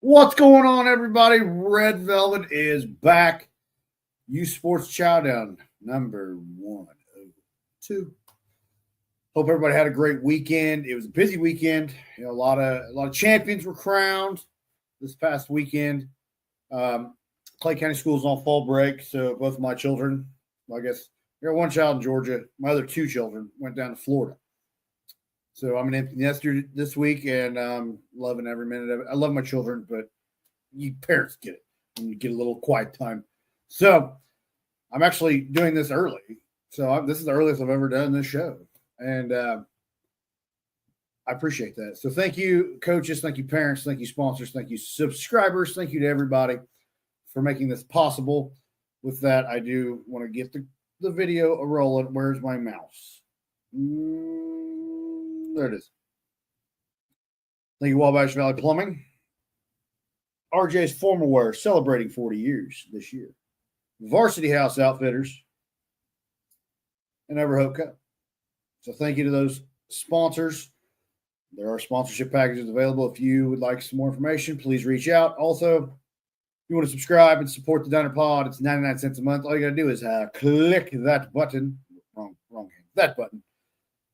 What's going on, everybody? Red Velvet is back. U Sports Chowdown number 102. Hope everybody had a great weekend. It was a busy weekend. A lot of champions were crowned this past weekend. Clay County School's on fall break, so both of my children, I guess, I got one child in Georgia. My other two children went down to Florida. So I'm an empty nester this week, and I'm loving every minute of it. I love my children, but you parents get it when you get a little quiet time. So I'm actually doing this early. So this is the earliest I've ever done this show, and I appreciate that. So thank you, coaches. Thank you, parents. Thank you, sponsors. Thank you, subscribers. Thank you to everybody for making this possible. With that, I do want to get the video rolling. Where's my mouse? There it is. Thank you, Wabash Valley Plumbing. RJs Formalwear, celebrating 40 years this year. Varsity House Outfitters. And Haute Co. So thank you to those sponsors. There are sponsorship packages available. If you would like some more information, please reach out. Also, if you want to subscribe and support the Diner Pod, it's 99 cents a month. All you got to do is click that button. Wrong hand. That button.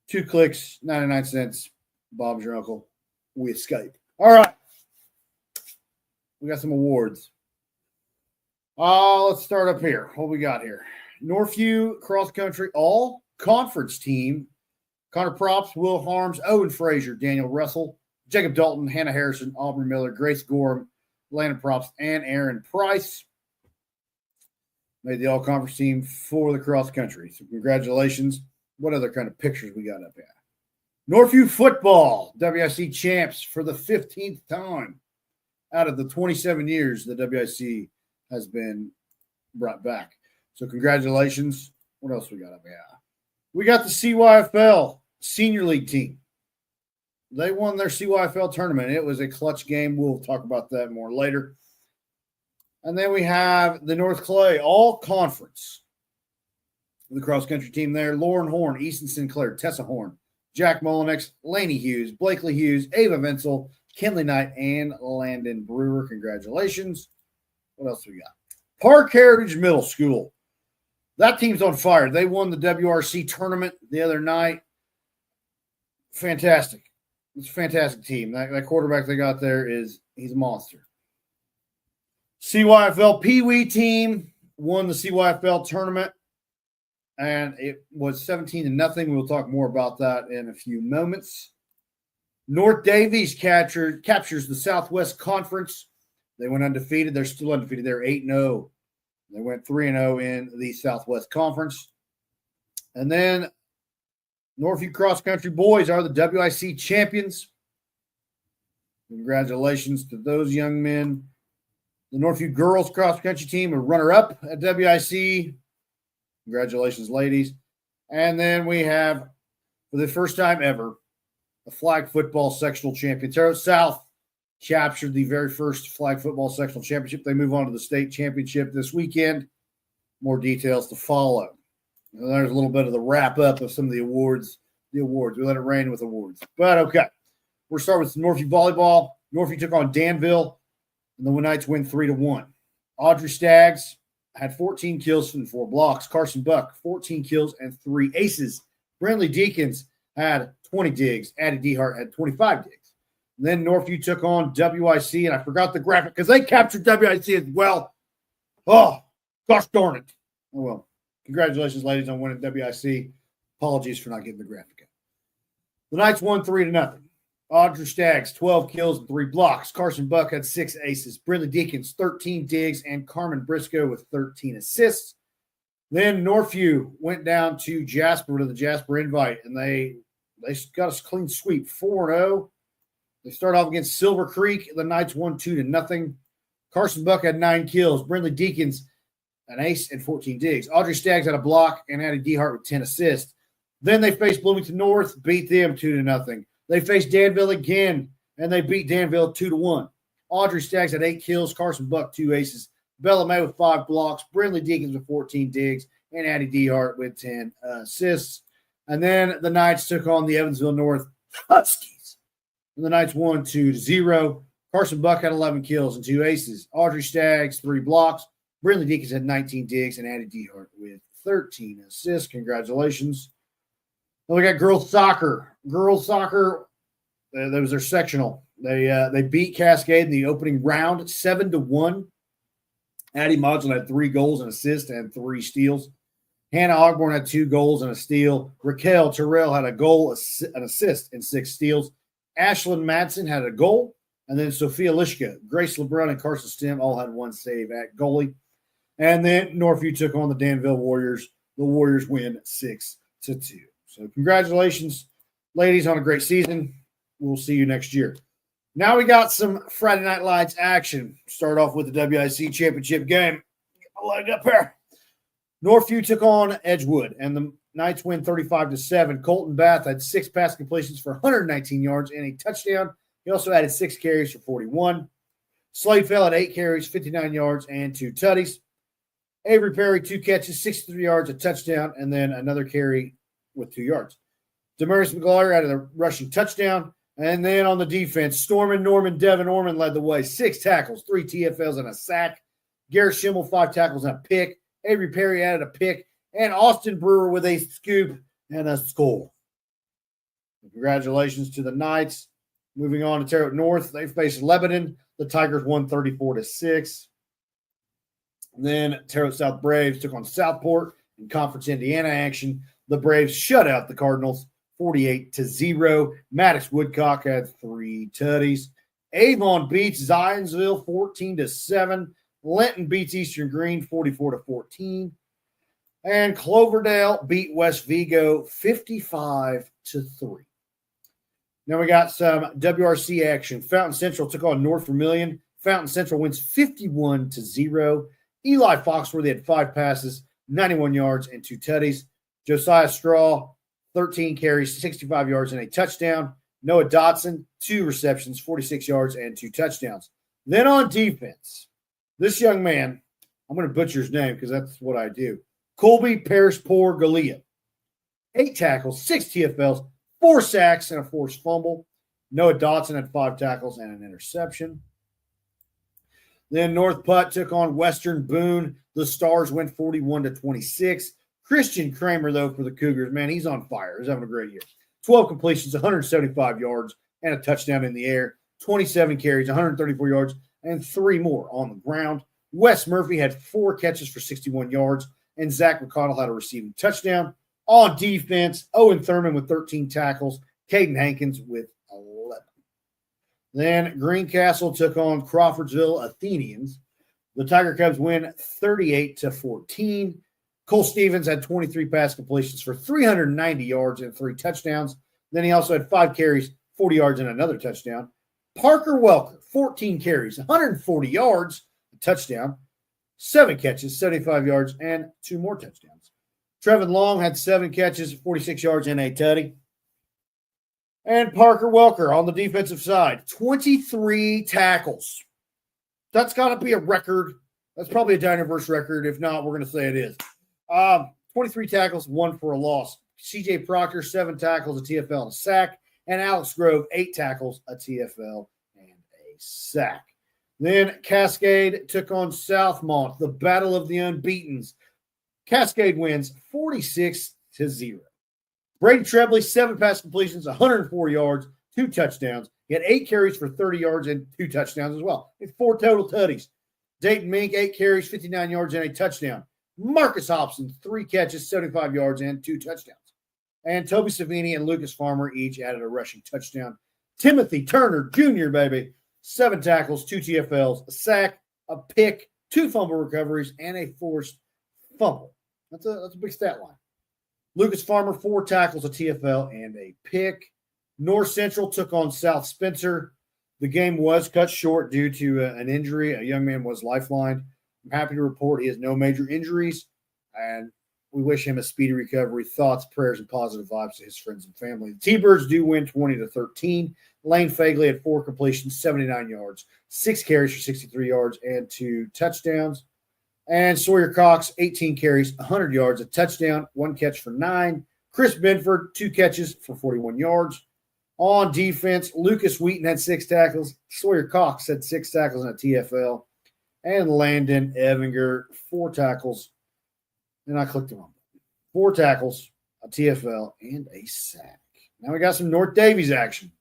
2 clicks, 99 cents. Bob's your uncle. We escape. All right. We got some awards. Let's start up here. What we got here? Northview Cross Country All Conference Team. Connor Props, Will Harms, Owen Frazier, Daniel Russell, Jacob Dalton, Hannah Harrison, Aubrey Miller, Grace Gorham, Landon Props, and Aaron Price made the All Conference team for the cross country. So congratulations. What other kind of pictures we got up here? Northview football, WIC champs for the 15th time out of the 27 years the WIC has been brought back. So congratulations. What else we got up here? We got the CYFL Senior League team. They won their CYFL tournament. It was a clutch game. We'll talk about that more later. And then we have the North Clay All Conference. The cross-country team there, Lauren Horn, Easton Sinclair, Tessa Horn, Jack Mullinex, Laney Hughes, Blakely Hughes, Ava Vinsel, Kinley Knight, and Landon Brewer. Congratulations. What else we got? Park Heritage Middle School. That team's on fire. They won the WRC tournament the other night. Fantastic. It's a fantastic team. That quarterback they got there he's a monster. CYFL Pee Wee team won the CYFL tournament. And it was 17-0. We'll talk more about that in a few moments. North Davies captures the Southwest Conference. They went undefeated. They're still undefeated. They're 8-0. They went 3-0 in the Southwest Conference. And then Northview Cross Country Boys are the WIC champions. Congratulations to those young men. The Northview Girls Cross Country team are runner-up at WIC. Congratulations, ladies. And then we have, for the first time ever, a flag football sectional champion. Terre South captured the very first flag football sectional championship. They move on to the state championship this weekend. More details to follow. And there's a little bit of the wrap-up of some of the awards. We let it rain with awards. But, okay. We're starting with Northview Volleyball. Northview took on Danville, and the Knights win 3-1. Audrey Staggs had 14 kills and 4 blocks. Carson Buck, 14 kills and 3 aces. Brindley Deacons had 20 digs. Addie Dehart had 25 digs. And then Northview took on WIC, and I forgot the graphic because they captured WIC as well. Oh, gosh darn it. Oh, well. Congratulations, ladies, on winning WIC. Apologies for not getting the graphic. The Knights won 3-0. Audrey Staggs, 12 kills and 3 blocks. Carson Buck had 6 aces. Brindley Deacons, 13 digs, and Carmen Briscoe with 13 assists. Then Northview went down to the Jasper Invite, and they got a clean sweep, 4-0. They start off against Silver Creek. The Knights won 2-0. Carson Buck had 9 kills. Brindley Deacons, an ace and 14 digs. Audrey Staggs had a block, and Addie Dehart with 10 assists. Then they faced Bloomington North, beat them 2-0. They faced Danville again, and they beat Danville 2-1. Audrey Staggs had 8 kills, Carson Buck 2 aces, Bella May with 5 blocks, Brindley Deacons with 14 digs, and Addie Dehart with 10 assists. And then the Knights took on the Evansville North Huskies. And the Knights won 2-0. Carson Buck had 11 kills and 2 aces. Audrey Staggs, 3 blocks. Brindley Deacons had 19 digs, and Addie Dehart with 13 assists. Congratulations. Then we got girls soccer. Girls soccer, that was their sectional. They beat Cascade in the opening round 7-1. Addie Modulin had 3 goals and assists and 3 steals. Hannah Ogborn had 2 goals and a steal. Raquel Terrell had a goal, an assist, and 6 steals. Ashlyn Madsen had a goal. And then Sophia Lishka, Grace LeBrun, and Carson Stem all had 1 save at goalie. And then Northview took on the Danville Warriors. The Warriors win 6-2. So congratulations, ladies, on a great season. We'll see you next year. Now we got some Friday Night Lights action. Start off with the WIC championship game. Get my leg up here. Northview took on Edgewood, and the Knights win 35-7. Colton Bath had 6 pass completions for 119 yards and a touchdown. He also added 6 carries for 41. Slade Fell had 8 carries, 59 yards, and 2 tutties. Avery Perry, 2 catches, 63 yards, a touchdown, and then another carry with 2 yards. Demarius McGuire added a rushing touchdown. And then on the defense, Devin Orman led the way. 6 tackles, 3 TFLs, and a sack. Garrett Schimmel, 5 tackles and a pick. Avery Perry added a pick. And Austin Brewer with a scoop and a score. Congratulations to the Knights. Moving on to Terre Haute North, they faced Lebanon. The Tigers won 34-6. Then Terre Haute South Braves took on Southport in Conference Indiana action. The Braves shut out the Cardinals 48-0. Maddox Woodcock had 3 tutties. Avon beats Zionsville 14-7. Linton beats Eastern Green 44-14. And Cloverdale beat West Vigo 55-3. Now we got some WRC action. Fountain Central took on North Vermilion. Fountain Central wins 51-0. Eli Foxworthy had 5 passes, 91 yards, and 2 tutties. Josiah Straw, 13 carries, 65 yards, and a touchdown. Noah Dotson, 2 receptions, 46 yards, and 2 touchdowns. Then on defense, this young man, I'm going to butcher his name because that's what I do. Colby Parrish-Poor Galia. 8 tackles, 6 TFLs, 4 sacks, and a forced fumble. Noah Dotson had 5 tackles and an interception. Then North Putt took on Western Boone. The Stars went 41-26. Christian Kramer, though, for the Cougars, man, he's on fire. He's having a great year. 12 completions, 175 yards, and a touchdown in the air. 27 carries, 134 yards, and 3 more on the ground. Wes Murphy had 4 catches for 61 yards, and Zach McConnell had a receiving touchdown. On defense, Owen Thurman with 13 tackles, Caden Hankins with 11. Then Greencastle took on Crawfordsville Athenians. The Tiger Cubs win 38-14. Cole Stevens had 23 pass completions for 390 yards and 3 touchdowns. Then he also had 5 carries, 40 yards, and another touchdown. Parker Welker, 14 carries, 140 yards, a touchdown, 7 catches, 75 yards, and 2 more touchdowns. Trevin Long had 7 catches, 46 yards, and a tutty. And Parker Welker on the defensive side, 23 tackles. That's got to be a record. That's probably a Dynaverse record. If not, we're going to say it is. 23 tackles, 1 for a loss. CJ Proctor, 7 tackles, a TFL, and a sack. And Alex Grove, 8 tackles, a TFL, and a sack. Then Cascade took on Southmont, the battle of the unbeatens. Cascade wins 46-0. Brady Trebley, 7 pass completions, 104 yards, 2 touchdowns. He had 8 carries for 30 yards and 2 touchdowns as well. It's 4 total tutties. Dayton Mink, 8 carries, 59 yards, and a touchdown. Marcus Hobson, 3 catches, 75 yards, and 2 touchdowns. And Toby Savini and Lucas Farmer each added a rushing touchdown. Timothy Turner Jr., baby, 7 tackles, 2 TFLs, a sack, a pick, 2 fumble recoveries, and a forced fumble. That's a big stat line. Lucas Farmer, 4 tackles, a TFL, and a pick. North Central took on South Spencer. The game was cut short due to an injury. A young man was lifelined. I'm happy to report he has no major injuries, and we wish him a speedy recovery. Thoughts, prayers, and positive vibes to his friends and family. The T-Birds do win 20-13. Lane Fagley had 4 completions, 79 yards, 6 carries for 63 yards, and 2 touchdowns. And Sawyer Cox, 18 carries, 100 yards, a touchdown, 1 catch for 9. Chris Benford, 2 catches for 41 yards. On defense, Lucas Wheaton had 6 tackles. Sawyer Cox had 6 tackles in a TFL. And Landon Evinger, 4 tackles. And I clicked the wrong button. 4 tackles, a TFL, and a sack. Now we got some North Davies action.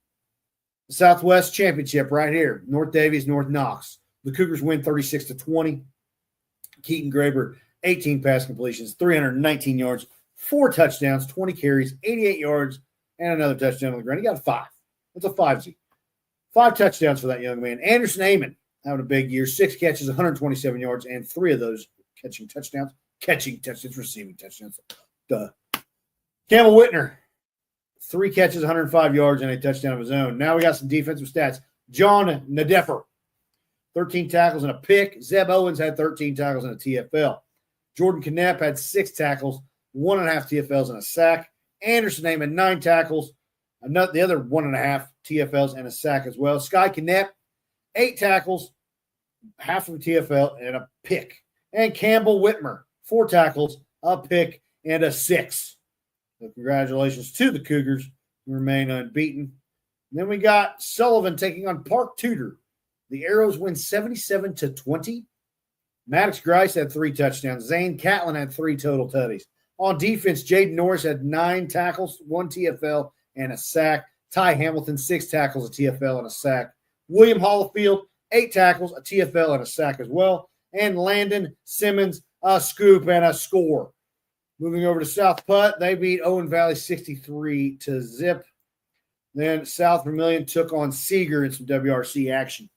The Southwest Championship right here. North Davies, North Knox. The Cougars win 36-20. Keaton Graber, 18 pass completions, 319 yards, 4 touchdowns, 20 carries, 88 yards, and another touchdown on the ground. He got a 5. That's a 5-Z. 5 touchdowns for that young man. Anderson Amon having a big year. 6 catches, 127 yards, and 3 of those catching touchdowns. Receiving touchdowns. Duh. Campbell Whitner, 3 catches, 105 yards, and a touchdown of his own. Now we got some defensive stats. John Nadefer, 13 tackles and a pick. Zeb Owens had 13 tackles and a TFL. Jordan Knapp had 6 tackles, 1.5 TFLs and a sack. Anderson Amon, 9 tackles, the other 1.5 TFLs and a sack as well. Sky Knapp, 8 tackles, half of a TFL and a pick. And Campbell Whitmer, 4 tackles, a pick, and a 6. So congratulations to the Cougars, who remain unbeaten. And then we got Sullivan taking on Park Tudor. The Arrows win 77-20. Maddox Grice had 3 touchdowns. Zane Catlin had 3 total tutties. On defense, Jaden Norris had 9 tackles, 1 TFL, and a sack. Ty Hamilton, 6 tackles, a TFL, and a sack. William Hollifield, 8 tackles, a TFL, and a sack as well. And Landon Simmons, a scoop and a score. Moving over to South Putt, they beat Owen Valley 63-0. Then South Vermilion took on Seeger in some WRC action.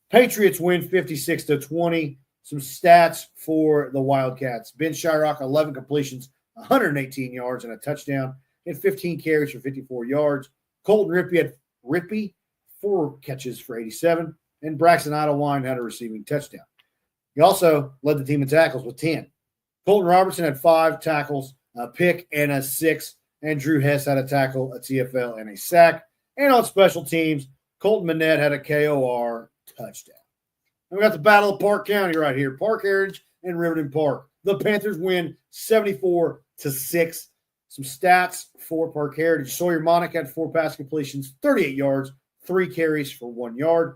Patriots win 56-20. Some stats for the Wildcats. Ben Shyrock, 11 completions, 118 yards, and a touchdown. And 15 carries for 54 yards. Colton Rippey, 4 catches for 87. And Braxton Idlewine had a receiving touchdown. He also led the team in tackles with 10. Colton Robertson had 5 tackles, a pick, and a 6. And Drew Hess had a tackle, a TFL, and a sack. And on special teams, Colton Manette had a KOR touchdown. And we got the Battle of Park County right here. Park Heritage and Riverton Park. The Panthers win 74-6. Some stats for Park Heritage. Sawyer Monick had 4 pass completions, 38 yards, 3 carries for 1 yard.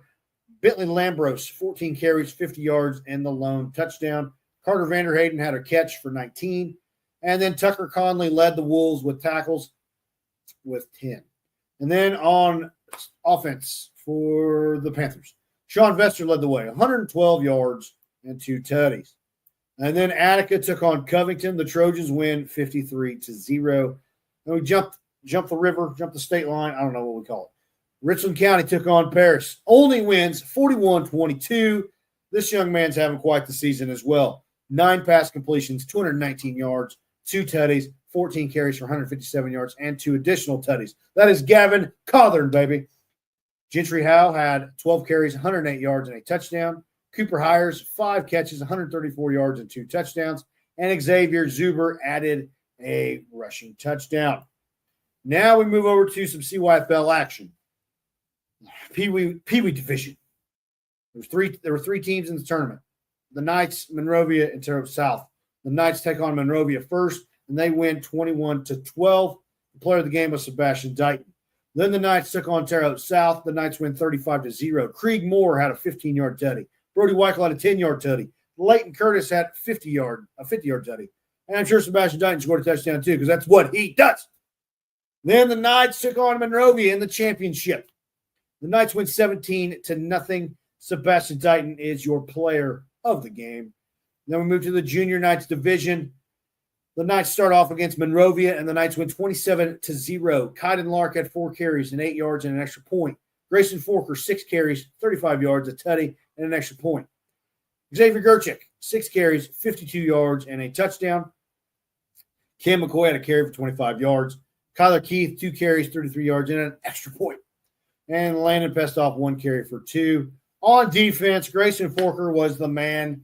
Bentley Lambros, 14 carries, 50 yards, and the lone touchdown. Carter Vanderhayden had a catch for 19. And then Tucker Conley led the Wolves with tackles with 10. And then on offense for the Panthers, Sean Vester led the way, 112 yards and 2 tutties. And then Attica took on Covington. The Trojans win 53-0. And we jumped the river, jumped the state line. I don't know what we call it. Richland County took on Paris. Only wins 41-22. This young man's having quite the season as well. 9 pass completions, 219 yards, 2 tutties, 14 carries for 157 yards, and 2 additional tutties. That is Gavin Cawthorn, baby. Gentry Howe had 12 carries, 108 yards, and a touchdown. Cooper Hires, 5 catches, 134 yards, and 2 touchdowns. And Xavier Zuber added a rushing touchdown. Now we move over to some CYFL action. Pee Wee division. There were 3 teams in the tournament. The Knights, Monrovia, and Terre Haute South. The Knights take on Monrovia first, and they win 21-12. The player of the game was Sebastian Dighton. Then the Knights took on Terre Haute South. The Knights win 35-0. Krieg Moore had a 15-yard tutty. Brody Weichel had a 10-yard tutty. Leighton Curtis had a 50-yard tutty. And I'm sure Sebastian Dighton scored a touchdown too, because that's what he does. Then the Knights took on Monrovia in the championship. The Knights win 17-0. Sebastian Dighton is your player of the game. Then we move to the Junior Knights division. The Knights start off against Monrovia, and the Knights win 27-0. Kyden Lark had 4 carries and 8 yards and an extra point. Grayson Forker, 6 carries, 35 yards, a tutty, and an extra point. Xavier Gerchik, 6 carries, 52 yards, and a touchdown. Cam McCoy had a carry for 25 yards. Kyler Keith, 2 carries, 33 yards, and an extra point. And Landon Pestoff, 1 carry for 2. On defense, Grayson Forker was the man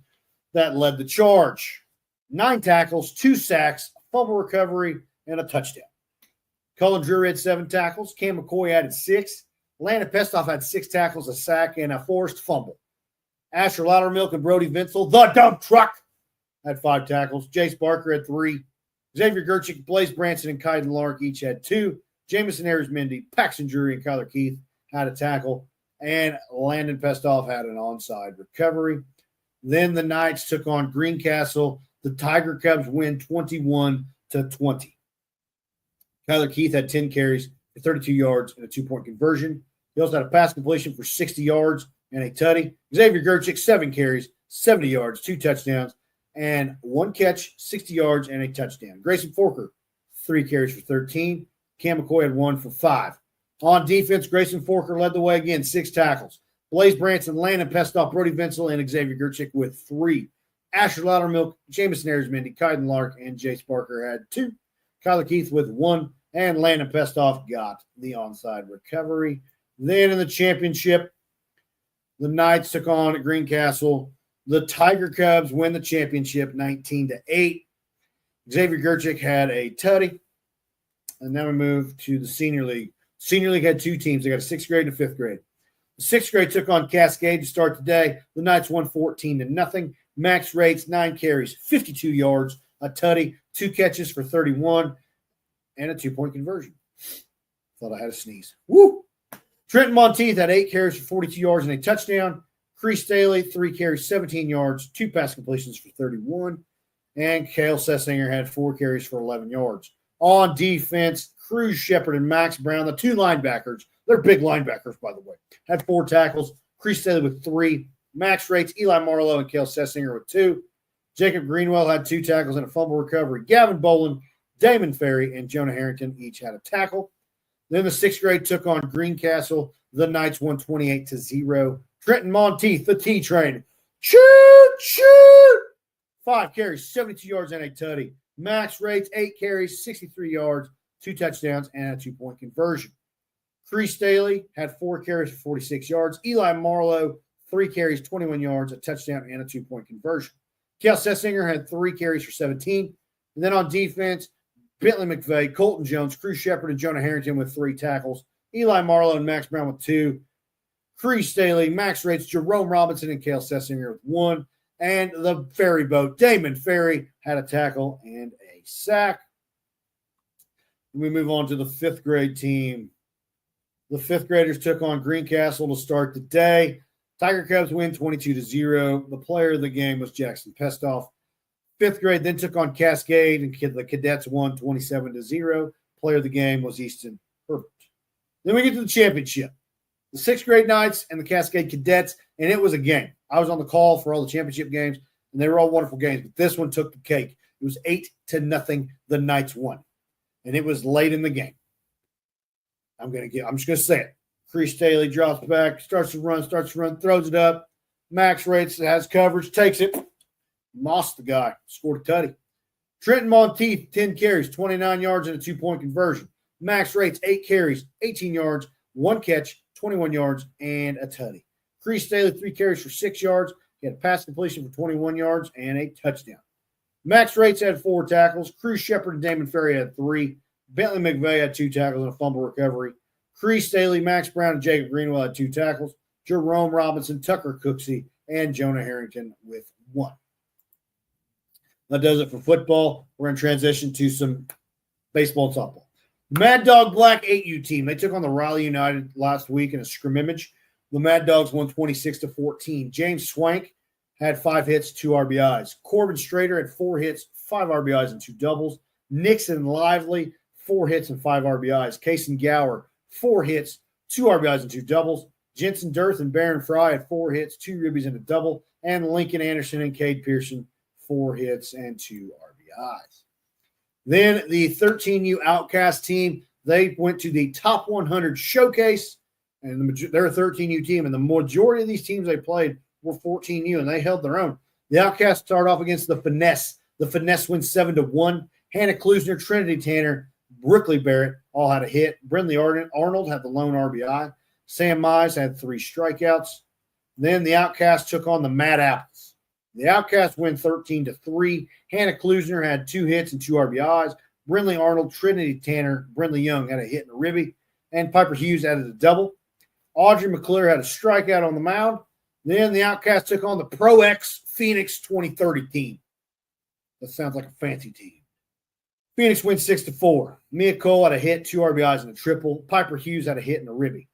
that led the charge. 9 tackles, 2 sacks, fumble recovery, and a touchdown. Cullen Drew had 7 tackles. Cam McCoy added 6. Landon Pestoff had 6 tackles, a sack, and a forced fumble. Asher Loudermilk and Brody Vinsel, the dump truck, had 5 tackles. Jace Barker had 3. Xavier Gerchik, Blaze Branson, and Kyden Lark each had 2. Jamison Arizmendi, Paxton Drury, and Kyler Keith had a tackle, and Landon Pestoff had an onside recovery. Then the Knights took on Greencastle. The Tiger Cubs win 21-20. Kyler Keith had 10 carries for 32 yards and a 2-point conversion. He also had a pass completion for 60 yards and a tutty. Xavier Gerchik, 7 carries, 70 yards, 2 touchdowns, and 1 catch, 60 yards, and a touchdown. Grayson Forker, 3 carries for 13. Cam McCoy had 1 for 5. On defense, Grayson Forker led the way again, 6 tackles. Blaze Branson, Landon Pestoff, Brody Vinsel, and Xavier Gerchik with 3. Asher Loudermilk, Jamison Arizmendi, Kaiden Lark, and Jace Parker had 2. Kyler Keith with 1, and Landon Pestoff got the onside recovery. Then in the championship, the Knights took on Greencastle. The Tiger Cubs win the championship 19-8. Xavier Gerchik had a tutty. And then we move to the Senior League. Senior League had 2 teams. They got a 6th grade and a 5th grade. The 6th grade took on Cascade to start the day. The Knights won 14-0. Max Rates, 9 carries, 52 yards, a tutty, 2 catches for 31, and a 2-point conversion. Thought I had a sneeze. Woo! Trenton Monteith had 8 carries for 42 yards and a touchdown. Crease Staley, 3 carries, 17 yards, 2 pass completions for 31. And Cale Sessinger had 4 carries for 11 yards. On defense, Cruz Shepard and Max Brown, the 2 linebackers, they're big linebackers, by the way, had 4 tackles. Crease Staley with 3. Max Rates, Eli Marlowe, and Cale Sessinger with 2. Jacob Greenwell had 2 tackles and a fumble recovery. Gavin Boland, Damon Ferry, and Jonah Harrington each had a tackle. Then the 6th grade took on Greencastle. The Knights won 28-0. Trenton Monteith, the T-Train. Shoot! 5 carries, 72 yards, and a tutty. Max Rates, 8 carries, 63 yards, 2 touchdowns, and a 2-point conversion. Crease Staley had 4 carries for 46 yards. Eli Marlowe, 3 carries, 21 yards, a touchdown, and a 2-point conversion. Cale Sessinger had 3 carries for 17. And then on defense, Bentley McVeigh, Colton Jones, Cruz Shepard, and Jonah Harrington with 3 tackles. Eli Marlowe and Max Brown with 2. Crease Staley, Max Rates, Jerome Robinson, and Cale Sessinger with 1. And the ferry boat, Damon Ferry, had a tackle and a sack. We move on to the 5th grade team. The 5th graders took on Greencastle to start the day. Tiger Cubs win 22-0. The player of the game was Jackson Pestoff. 5th grade then took on Cascade, and the Cadets won 27-0. Player of the game was Easton Herbert. Then we get to the championship. The 6th grade Knights and the Cascade Cadets, and it was a game. I was on the call for all the championship games, and they were all wonderful games, but this one took the cake. It was 8-0. The Knights won, and it was late in the game. I'm just going to say it. Crease Staley drops back, starts to run, throws it up. Max Rates has coverage, takes it. Mossed the guy, scored a tutty. Trenton Monteith, 10 carries, 29 yards, and a 2-point conversion. Max Rates, 8 carries, 18 yards, 1 catch, 21 yards, and a tutty. Crease Staley, 3 carries for 6 yards. He had a pass completion for 21 yards and a touchdown. Max Rates had 4 tackles. Cruz Shepard and Damon Ferry had 3. Bentley McVeigh had 2 tackles and a fumble recovery. Crease Staley, Max Brown, and Jacob Greenwell had 2 tackles. Jerome Robinson, Tucker Cooksey, and Jonah Harrington with 1. That does it for football. We're going to transition to some baseball and softball. Mad Dog Black 8U team. They took on the Raleigh United last week in a scrimmage. The Mad Dogs won 26-14. James Swank had 5 hits, 2 RBIs. Corbin Strader had 4 hits, 5 RBIs, and 2 doubles. Nixon Lively, 4 hits and 5 RBIs. Kason Gower, 4 hits, 2 RBIs, and 2 doubles. Jensen Dirth and Baron Fry had 4 hits, 2 ribbies, and a double. And Lincoln Anderson and Cade Pearson, 4 hits and 2 RBIs. Then the 13U Outcast team, they went to the Top 100 Showcase, and they're a 13U team, and the majority of these teams they played were 14U, and they held their own. The Outcasts start off against the Finesse. The Finesse wins 7-1. Hannah Klusner, Trinity Tanner, Brookley Barrett all had a hit. Brindley Arnold had the lone RBI. Sam Mize had 3 strikeouts. Then the Outcasts took on the Mad Apples. The Outcasts win 13-3. Hannah Klusner had 2 hits and 2 RBIs. Brindley Arnold, Trinity Tanner, Brindley Young had a hit and a ribby. And Piper Hughes added a double. Audrey McClure had a strikeout on the mound. Then the Outcasts took on the Pro X Phoenix 2030 team. That sounds like a fancy team. Phoenix wins 6-4. Mia Cole had a hit, 2 RBIs and a triple. Piper Hughes had a hit and a ribby.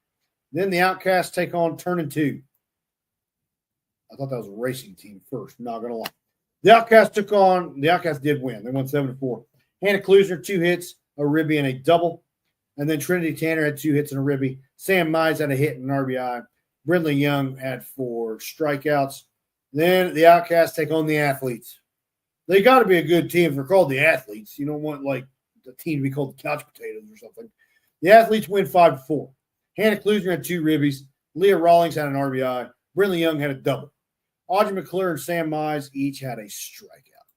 Then the Outcasts take on Turning 2. I thought that was a racing team first, not going to lie. The Outcasts did win. They won 7-4. Hannah Klusner, 2 hits, a ribby, and a double. And then Trinity Tanner had 2 hits and a ribby. Sam Mize had a hit and an RBI. Brindley Young had 4 strikeouts. Then the Outcasts take on the Athletes. They got to be a good team if they're called the Athletes. You don't want, like, the team to be called the Couch Potatoes or something. The Athletes win 5-4. Hannah Klusner had 2 ribbies. Leah Rawlings had an RBI. Brindley Young had a double. Audrey McClure and Sam Mize each had a strikeout.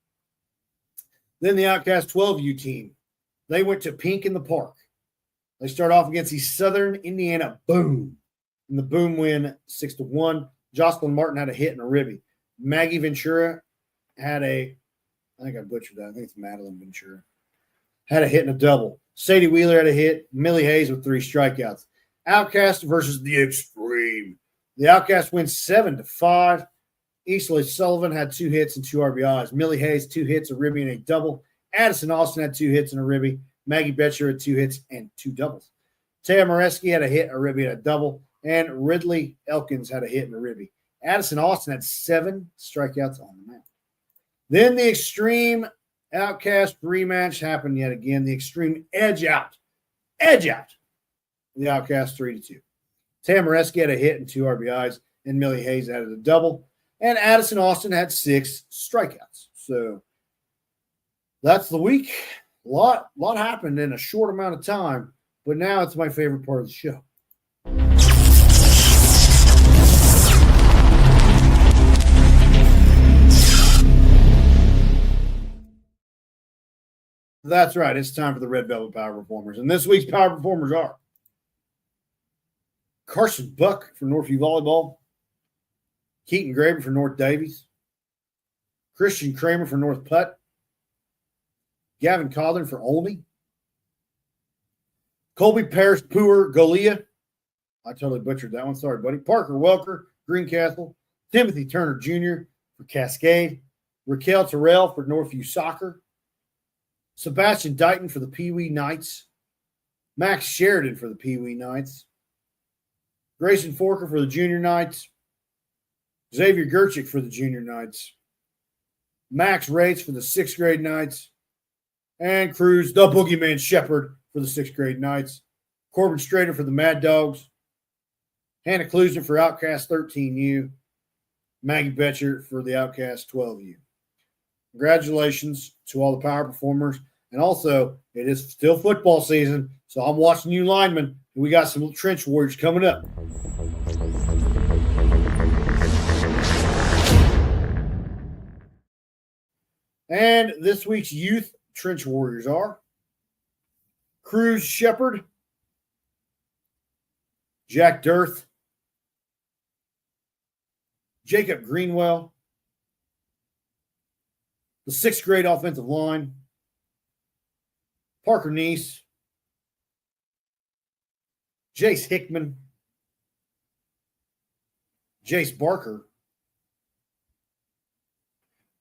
Then the Outcast 12U team. They went to Pink in the Park. They start off against the Southern Indiana Boom. And the Boom win 6-1. Jocelyn Martin had a hit and a ribby. Maggie Ventura had I think I butchered that. I think it's Madeline Ventura. Had a hit and a double. Sadie Wheeler had a hit. Millie Hayes with 3 strikeouts. Outcast versus the Extreme. The Outcast wins 7-5. Easley Sullivan had 2 hits and 2 RBIs. Millie Hayes, 2 hits, a ribby, and a double. Addison Austin had 2 hits and a ribby. Maggie Betcher had 2 hits and 2 doubles. Taya Moreski had a hit, a ribby, and a double. And Ridley Elkins had a hit and a ribby. Addison Austin had 7 strikeouts on the mound. Then the Extreme Outcast rematch happened yet again. The Extreme edge out. The Outcast 3-2. Taya Moreski had a hit and 2 RBIs. And Millie Hayes added a double. And Addison Austin had 6 strikeouts. So that's the week. A lot happened in a short amount of time, but now it's my favorite part of the show. That's right. It's time for the Red Velvet Power Performers. And this week's Power Performers are Carson Buck for Northview Volleyball, Keaton Graber for North Davies, Christian Kramer for North Putt, Gavin Codlin for Olney, Colby Paris Poor Golia. I totally butchered that one. Sorry, buddy. Parker Welker, Greencastle, Timothy Turner Jr. for Cascade, Raquel Terrell for Northview Soccer, Sebastian Dighton for the Pee Wee Knights, Max Sheridan for the Pee Wee Knights, Grayson Forker for the Junior Knights, Xavier Gerchik for the Junior Knights, Max Rates for the 6th grade Knights, and Cruz, the Boogeyman Shepherd for the 6th grade Knights, Corbin Strader for the Mad Dogs, Hannah Klusner for Outcast 13U, Maggie Betcher for the Outcast 12U. Congratulations to all the power performers. And also, it is still football season, so I'm watching you linemen. We got some trench warriors coming up. And this week's youth trench warriors are Cruz Shepard, Jack Dirth, Jacob Greenwell, the 6th grade offensive line, Parker Neese, Jace Hickman, Jace Barker,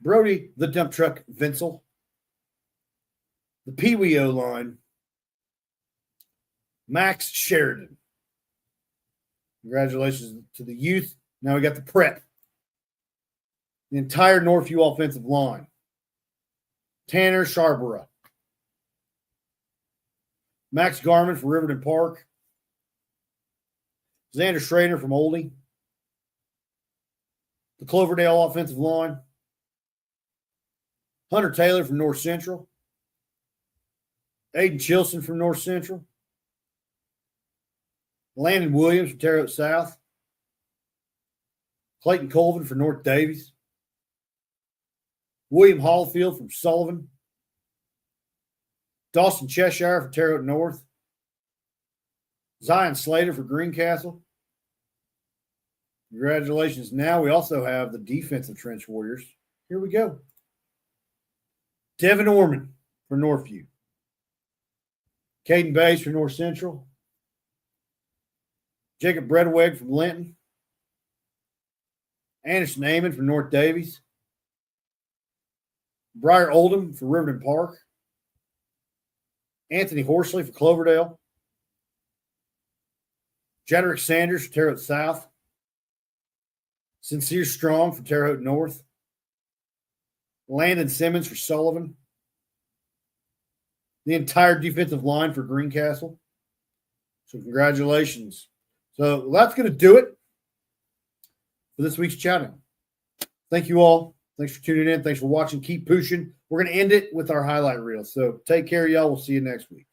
Brody the Dump Truck Vincel, the Pee Wee O-line, Max Sheridan. Congratulations to the youth. Now we got the prep. The entire Northview offensive line. Tanner Sharborough, Max Garman from Riverton Park, Xander Schrader from Oldie, the Cloverdale offensive line, Hunter Taylor from North Central, Aiden Chilson from North Central, Landon Williams from Terre Haute South, Clayton Colvin for North Davies, William Hallfield from Sullivan, Dawson Cheshire for Terre Haute North, Zion Slater for Greencastle. Congratulations. Now we also have the defensive trench warriors. Here we go. Devin Orman for Northview, Caden Bays for North Central, Jacob Bredeweg from Linton, Anderson Amon from North Davies, Briar Oldham for Riverton Park, Anthony Horsley for Cloverdale. Jedrick Sanders for Terre Haute South. Sincere Strong for Terre Haute North. Landon Simmons for Sullivan. The entire defensive line for Greencastle. So congratulations. So that's going to do it for this week's Chowdown. Thank you all. Thanks for tuning in. Thanks for watching. Keep pushing. We're going to end it with our highlight reel. So take care, y'all. We'll see you next week.